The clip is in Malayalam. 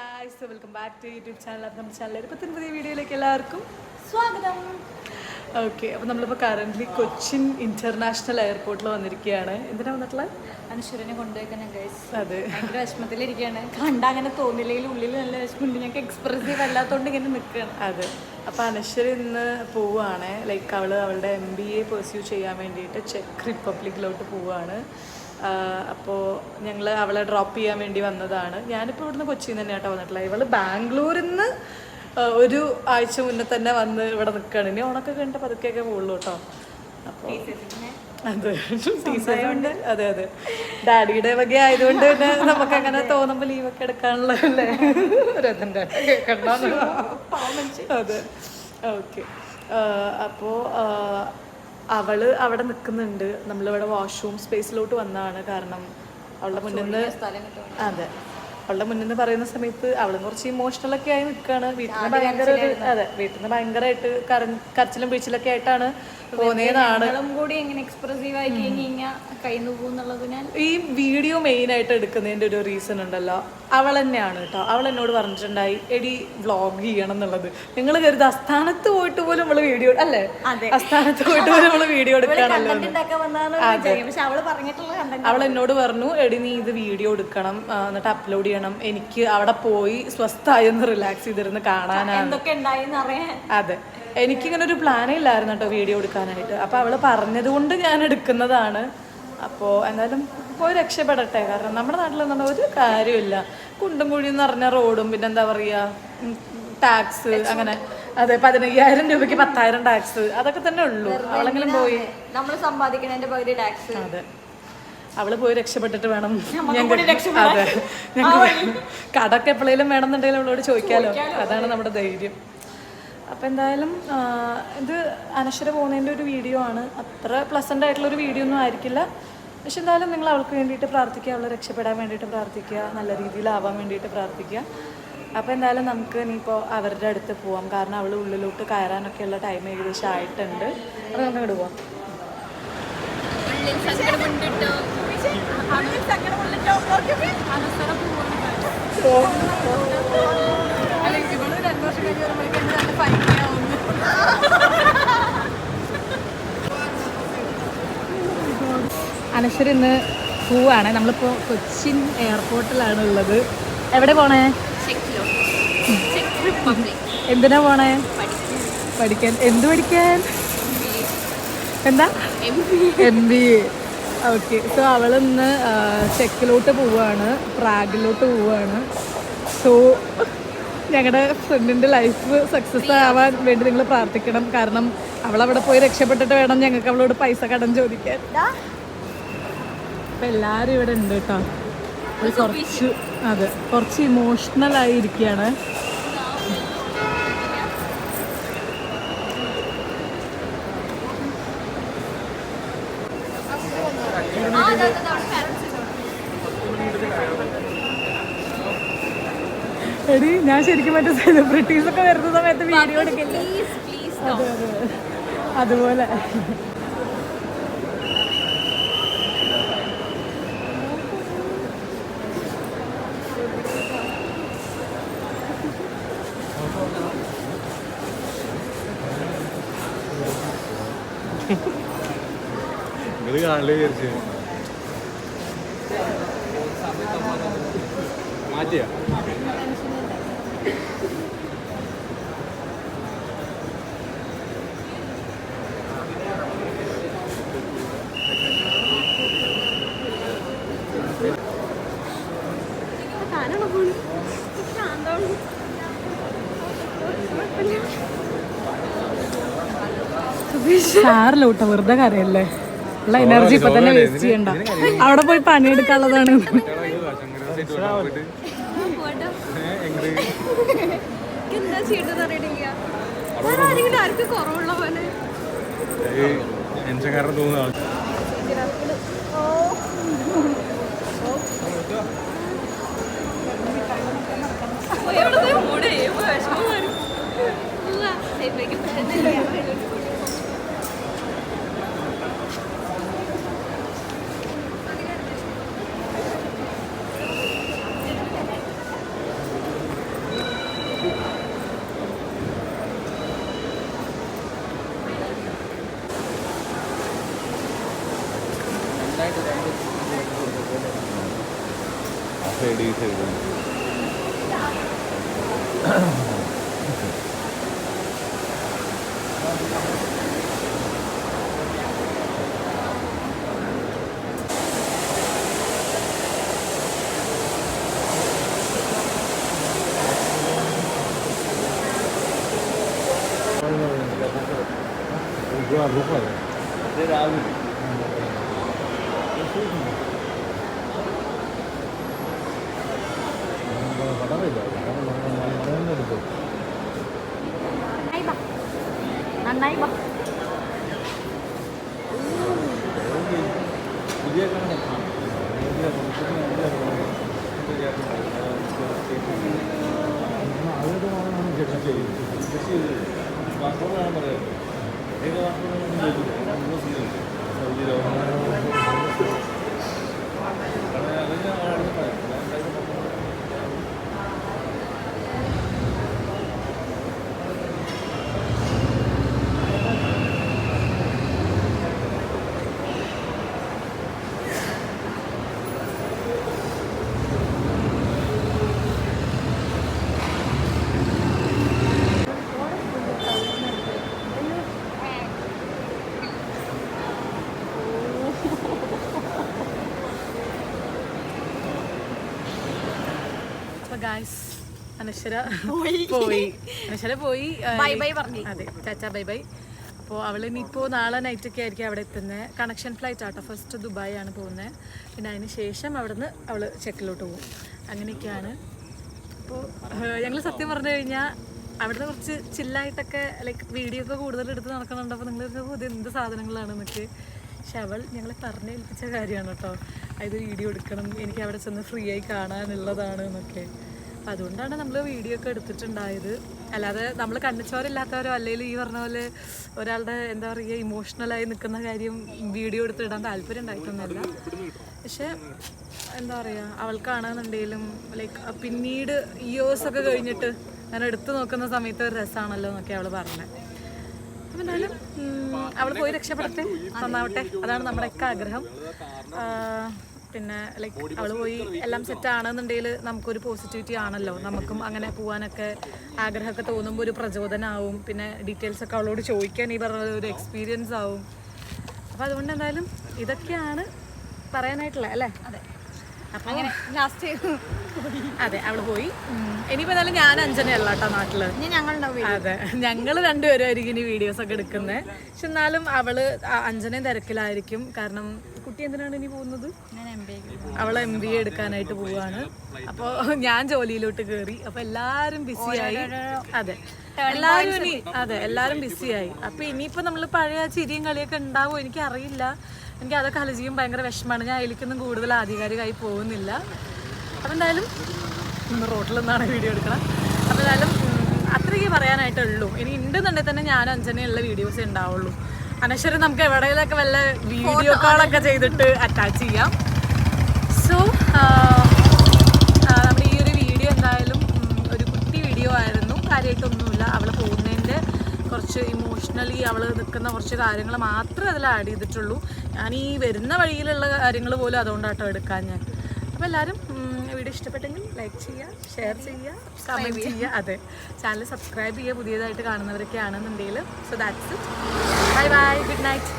guys, so welcome back to YouTube channel. നമ്മുടെ ചാനലിൽ പുതിയ വീഡിയോയിലേക്ക് എല്ലാവർക്കും സ്വാഗതം. ഓക്കെ, അപ്പോൾ നമ്മളിപ്പോൾ കറൻ്റ്ലി കൊച്ചിൻ ഇൻ്റർനാഷണൽ എയർപോർട്ടിൽ വന്നിരിക്കുകയാണ്. എന്തിനാണ് വന്നിട്ടുള്ളത്? അനുശ്വരനെ കൊണ്ടുപോയിക്കണം ഗൈസ്. അതെ, ഭയങ്കര വിഷമത്തിലിരിക്കുകയാണ്. കണ്ട അങ്ങനെ തോന്നില്ലെങ്കിൽ ഉള്ളിൽ നല്ല വിഷമമുണ്ട്. ഞങ്ങൾക്ക് എക്സ്പ്രസീവ് അല്ലാത്തതുകൊണ്ട് ഇങ്ങനെ നിൽക്കുകയാണ്. അതെ, അപ്പോൾ അനശ്വര ഇന്ന് പോവുകയാണ്. ലൈക്ക് അവളുടെ MBA പെർസ്യൂ ചെയ്യാൻ വേണ്ടിയിട്ട് ചെക്ക് റിപ്പബ്ലിക്കിലോട്ട് പോവുകയാണ്. അപ്പോൾ ഞങ്ങൾ അവളെ ഡ്രോപ്പ് ചെയ്യാൻ വേണ്ടി വന്നതാണ്. ഞാനിപ്പോൾ ഇവിടുന്ന് കൊച്ചിയിൽ നിന്ന് തന്നെയാട്ടോ വന്നിട്ടുള്ളത്. ഇവൾ ബാംഗ്ലൂരിൽ നിന്ന് ഒരു ആഴ്ച മുന്നേ തന്നെ വന്ന് ഇവിടെ നിൽക്കുകയാണ്. ഇനി ഓണൊക്കെ കണ്ട പതുക്കെയൊക്കെ പോകുള്ളൂ കേട്ടോ. അപ്പോൾ അതെ, ടീച്ചറുണ്ട്. അതെ അതെ, ഡാഡിയുടെ വക ആയതുകൊണ്ട് തന്നെ നമുക്ക് അങ്ങനെ തോന്നുമ്പോൾ ലീവൊക്കെ എടുക്കാനുള്ളതല്ലേ രഥൻ്റെ അതെ. ഓക്കെ, അപ്പോൾ അവള് അവിടെ നിൽക്കുന്നുണ്ട്. നമ്മളിവിടെ വാഷ്റൂം സ്പേസിലോട്ട് വന്നതാണ്. കാരണം അവളുടെ മുന്നിൽ നിന്ന് അതെ അവളുടെ മുന്നിൽ നിന്ന് പറയുന്ന സമയത്ത് അവളും കുറച്ച് ഇമോഷണലൊക്കെ ആയി നിൽക്കുകയാണ്. വീട്ടിൽ നിന്ന് ഭയങ്കര അതെ വീട്ടിൽ നിന്ന് ഭയങ്കരമായിട്ട് കരച്ചിലും പിടിച്ചിലൊക്കെ ആയിട്ടാണ് പോകുന്നതാണ്. ഈ വീഡിയോ മെയിനായിട്ട് എടുക്കുന്നതിൻ്റെ ഒരു റീസൺ ഉണ്ടല്ലോ, അവൾ തന്നെയാണ് കേട്ടോ. അവൾ എന്നോട് പറഞ്ഞിട്ടുണ്ടായി, എടി വ്ളോഗ് ചെയ്യണം എന്നുള്ളത്. നിങ്ങൾ കരുത് അസ്ഥാനത്ത് പോയിട്ട് പോലും നമ്മള് വീഡിയോ അല്ലേ, അസ്ഥാനത്ത് പോയിട്ട് പോലും നമ്മള് വീഡിയോ എടുക്കുകയാണല്ലോ. അവൾ എന്നോട് പറഞ്ഞു, എടി നീ ഇത് വീഡിയോ എടുക്കണം, എന്നിട്ട് അപ്ലോഡ് ചെയ്യണം, എനിക്ക് അവിടെ പോയി സ്വസ്ഥായി ഒന്ന് റിലാക്സ് ചെയ്തിരുന്ന് കാണാനാണ്. അതെ, എനിക്കിങ്ങനെ ഒരു പ്ലാനേ ഇല്ലായിരുന്നു കേട്ടോ വീഡിയോ എടുക്കാനായിട്ട്. അപ്പോൾ അവൾ പറഞ്ഞതുകൊണ്ട് ഞാൻ എടുക്കുന്നതാണ്. അപ്പോൾ എന്തായാലും പോയി രക്ഷപ്പെടട്ടെ. കാരണം നമ്മുടെ നാട്ടിലൊന്നും ഒരു കാര്യമില്ല. കുണ്ടും കുഴിയും നിറഞ്ഞ റോഡും പിന്നെ എന്താ പറയുക ടാക്സ് അങ്ങനെ. അതെ, 15,000 രൂപയ്ക്ക് 10,000 ടാക്സ്, അതൊക്കെ തന്നെ ഉള്ളൂ. അവളെങ്കിലും പോയി നമ്മൾ സമ്പാദിക്കുന്നതിന്റെ പകുതി ടാക്സ്. അതെ, അവള് പോയി രക്ഷപ്പെട്ടിട്ട് വേണം ഞങ്ങൾക്ക്. അതെ, കടക്ക് എപ്പോഴേലും വേണമെന്നുണ്ടെങ്കിൽ അവളോട് ചോദിക്കാമല്ലോ. അതാണ് നമ്മുടെ ധൈര്യം. അപ്പം എന്തായാലും ഇത് അനശ്വര പോകുന്നതിൻ്റെ ഒരു വീഡിയോ ആണ്. അത്ര പ്ലസൻ്റ് ആയിട്ടുള്ളൊരു വീഡിയോ ഒന്നും ആയിരിക്കില്ല. പക്ഷെ എന്തായാലും നിങ്ങൾ അവൾക്ക് വേണ്ടിയിട്ട് പ്രാർത്ഥിക്കുക, അവളെ രക്ഷപ്പെടാൻ വേണ്ടിയിട്ട് പ്രാർത്ഥിക്കുക, നല്ല രീതിയിലാവാൻ വേണ്ടിയിട്ട് പ്രാർത്ഥിക്കുക. അപ്പോൾ എന്തായാലും നമുക്ക് ഇനിയിപ്പോൾ അവരുടെ അടുത്ത് പോവാം. കാരണം അവൾ ഉള്ളിലോട്ട് കയറാനൊക്കെയുള്ള ടൈം ഏകദേശം ആയിട്ടുണ്ട്. അപ്പോൾ നമുക്ക് അങ്ങോട്ട് പോവാം. അനശ്വര ഇന്ന് പോവാണ്. നമ്മളിപ്പോൾ കൊച്ചിൻ എയർപോർട്ടിലാണ് ഉള്ളത്. എവിടെ പോണേ? എന്തിനാ പോണേ? പഠിക്കാൻ. എന്ത് പഠിക്കാൻ? എന്താ? MBA. ഓക്കെ, സോ അവളിന്ന് ചെക്കിലോട്ട് പോവുകയാണ്, പ്രാഗിലോട്ട് പോവുകയാണ്. സോ ഞങ്ങളുടെ ഫ്രണ്ടിൻ്റെ ലൈഫ് സക്സസ് ആവാൻ വേണ്ടി നിങ്ങൾ പ്രാർത്ഥിക്കണം. കാരണം അവളവിടെ പോയി രക്ഷപ്പെട്ടിട്ട് വേണം ഞങ്ങൾക്ക് അവളോട് പൈസ കടം ചോദിക്കാൻ. അപ്പം എല്ലാവരും ഇവിടെ ഉണ്ട് കേട്ടോ. കുറച്ച് അതെ കുറച്ച് ഇമോഷണൽ ആയിരിക്കുകയാണ്. എടി, ഞാൻ ശരിക്കും മറ്റേ സെലിബ്രിറ്റീസ് ഒക്കെ വരുന്ന സമയത്ത് വീഡിയോ എടുക്കില്ല. അതെ അതെ, അതുപോലെ. മാറ്റിയ സാറിലോട്ടോ, വെറുതെ കരയല്ലേ. ഉള്ള എനർജി ഇപ്പൊ തന്നെ വേസ്റ്റ് ചെയ്യണ്ട. അവിടെ പോയി പണിയെടുക്കാനുള്ളതാണ്. നന്നായി വാ. ഗായ്സ് അനശ്വര പോയി. അനശ്വര പോയി. ബൈ ബൈ പറഞ്ഞു. അതെ, ചാച്ചാ ബൈ ബൈ. അപ്പോൾ അവൾ ഇനിയിപ്പോൾ നാളെ നൈറ്റൊക്കെ ആയിരിക്കും അവിടെ എത്തുന്നത്. കണക്ഷൻ ഫ്ലൈറ്റ് ആട്ടോ. ഫസ്റ്റ് ദുബായ് ആണ് പോകുന്നത്. പിന്നെ അതിന് ശേഷം അവിടുന്ന് അവൾ ചെക്കിലോട്ട് പോകും. അങ്ങനെയൊക്കെയാണ്. അപ്പോൾ ഞങ്ങൾ സത്യം പറഞ്ഞു കഴിഞ്ഞാൽ അവിടുന്ന് കുറച്ച് ചില്ലായിട്ടൊക്കെ ലൈക്ക് വീഡിയോ ഒക്കെ കൂടുതൽ എടുത്ത് നടക്കണുണ്ട്. അപ്പോൾ നിങ്ങൾ ഇത് എന്ത് സാധനങ്ങളാണെന്നൊക്കെ. പക്ഷെ അവൾ ഞങ്ങളെ പറഞ്ഞേൽപ്പിച്ച കാര്യമാണ് കേട്ടോ. ഇത് വീഡിയോ എടുക്കണം, എനിക്ക് അവിടെ ചെന്ന് ഫ്രീ ആയി കാണാനുള്ളതാണ് എന്നൊക്കെ. അപ്പം അതുകൊണ്ടാണ് നമ്മൾ വീഡിയോ ഒക്കെ എടുത്തിട്ടുണ്ടായത്. അല്ലാതെ നമ്മൾ കണ്ണിച്ചോരില്ലാത്തവരോ അല്ലെങ്കിൽ ഈ പറഞ്ഞ പോലെ ഒരാളുടെ എന്താ പറയുക ഇമോഷണലായി നിൽക്കുന്ന കാര്യം വീഡിയോ എടുത്തിടാൻ താല്പര്യം ഉണ്ടായിട്ടൊന്നുമല്ല. പക്ഷെ എന്താ പറയുക, അവൾക്കാണെന്നുണ്ടെങ്കിലും ലൈക്ക് പിന്നീട് ഇയേഴ്സൊക്കെ കഴിഞ്ഞിട്ട് ഞാൻ എടുത്തു നോക്കുന്ന സമയത്ത് ഒരു രസമാണല്ലോ എന്നൊക്കെ അവൾ പറഞ്ഞത്. അപ്പം എന്തായാലും അവൾ പോയി രക്ഷപ്പെടട്ടെ, നന്നാവട്ടെ. അതാണ് നമ്മുടെയൊക്കെ ആഗ്രഹം. പിന്നെ ലൈക്ക് അവൾ പോയി എല്ലാം സെറ്റ് ആണെന്നുണ്ടെങ്കിൽ നമുക്കൊരു പോസിറ്റിവിറ്റി ആണല്ലോ. നമുക്കും അങ്ങനെ പോകാനൊക്കെ ആഗ്രഹമൊക്കെ തോന്നുമ്പോൾ ഒരു പ്രചോദനമാവും. പിന്നെ ഡീറ്റെയിൽസ് ഒക്കെ അവളോട് ചോദിക്കാൻ ഈ പറഞ്ഞ ഒരു എക്സ്പീരിയൻസ് ആവും. അപ്പോൾ അതുകൊണ്ട് എന്തായാലും ഇതൊക്കെയാണ് പറയാനായിട്ടുള്ളത് അല്ലേ? അതെ. അപ്പോൾ അങ്ങനെ ലാസ്റ്റ് അതെ അവള് പോയി. ഇനിയിപ്പോൾ എന്തായാലും ഞാൻ അഞ്ജനയല്ല കേട്ടോ നാട്ടില്. അതെ, ഞങ്ങൾ രണ്ടുപേരുമായിരിക്കും ഇനി വീഡിയോസ് ഒക്കെ എടുക്കുന്നത്. പക്ഷെ എന്നാലും അവള് അഞ്ജനയും തിരക്കിലായിരിക്കും. കാരണം കുട്ടി എന്തിനാണ് ഇനി പോകുന്നത്? അവള് MBA എടുക്കാനായിട്ട് പോവാണ്. അപ്പോൾ ഞാൻ ജോലിയിലോട്ട് കയറി. അപ്പോൾ എല്ലാവരും ബിസിയായി. അതെ, എല്ലാവരും ബിസിയായി. അപ്പോൾ ഇനിയിപ്പോൾ നമ്മൾ പഴയ ചിരിയും കളിയൊക്കെ ഉണ്ടാവും എനിക്കറിയില്ല. എനിക്ക് അതൊക്കെ ആലോചിക്കും ഭയങ്കര വിഷമമാണ്. ഞാൻ അതിലേക്കൊന്നും കൂടുതൽ ആധികാരികമായി പോകുന്നില്ല. അപ്പോൾ എന്തായാലും റോട്ടിൽ നിന്നാണ് വീഡിയോ എടുക്കണം. അപ്പോൾ എന്തായാലും അത്രയ്ക്ക് പറയാനായിട്ടുള്ളൂ. ഇനി ഉണ്ടെന്നുണ്ടെങ്കിൽ തന്നെ ഞാനും അഞ്ജനയുള്ള വീഡിയോസേ ഉണ്ടാവുള്ളൂ. അനശ്വരം നമുക്ക് എവിടെയെങ്കിലൊക്കെ വല്ല വീഡിയോ കോളൊക്കെ ചെയ്തിട്ട് അറ്റാച്ച് ചെയ്യാം. സോ നമ്മുടെ ഈ ഒരു വീഡിയോ എന്തായാലും ഒരു കുട്ടി വീഡിയോ ആയിരുന്നു. കാര്യമായിട്ടൊന്നുമില്ല. അവൾ പോകുന്നതിൻ്റെ കുറച്ച് ഇമോഷണലി അവൾ നിൽക്കുന്ന കുറച്ച് കാര്യങ്ങൾ മാത്രമേ അതിൽ ആഡ് ചെയ്തിട്ടുള്ളൂ. ഞാൻ ഈ വരുന്ന വഴിയിലുള്ള കാര്യങ്ങൾ പോലും അതുകൊണ്ടാട്ടോ എടുക്കാൻ ഞാൻ. അപ്പോൾ എല്ലാവരും വീഡിയോ ഇഷ്ടപ്പെട്ടെങ്കിൽ ലൈക്ക് ചെയ്യുക, ഷെയർ ചെയ്യുക, കമൻറ്റ് ചെയ്യുക. അതെ, ചാനൽ സബ്സ്ക്രൈബ് ചെയ്യുക പുതിയതായിട്ട് കാണുന്നവരൊക്കെ ആണെന്നുണ്ടെങ്കിൽ. So that's it. Bye bye, good night.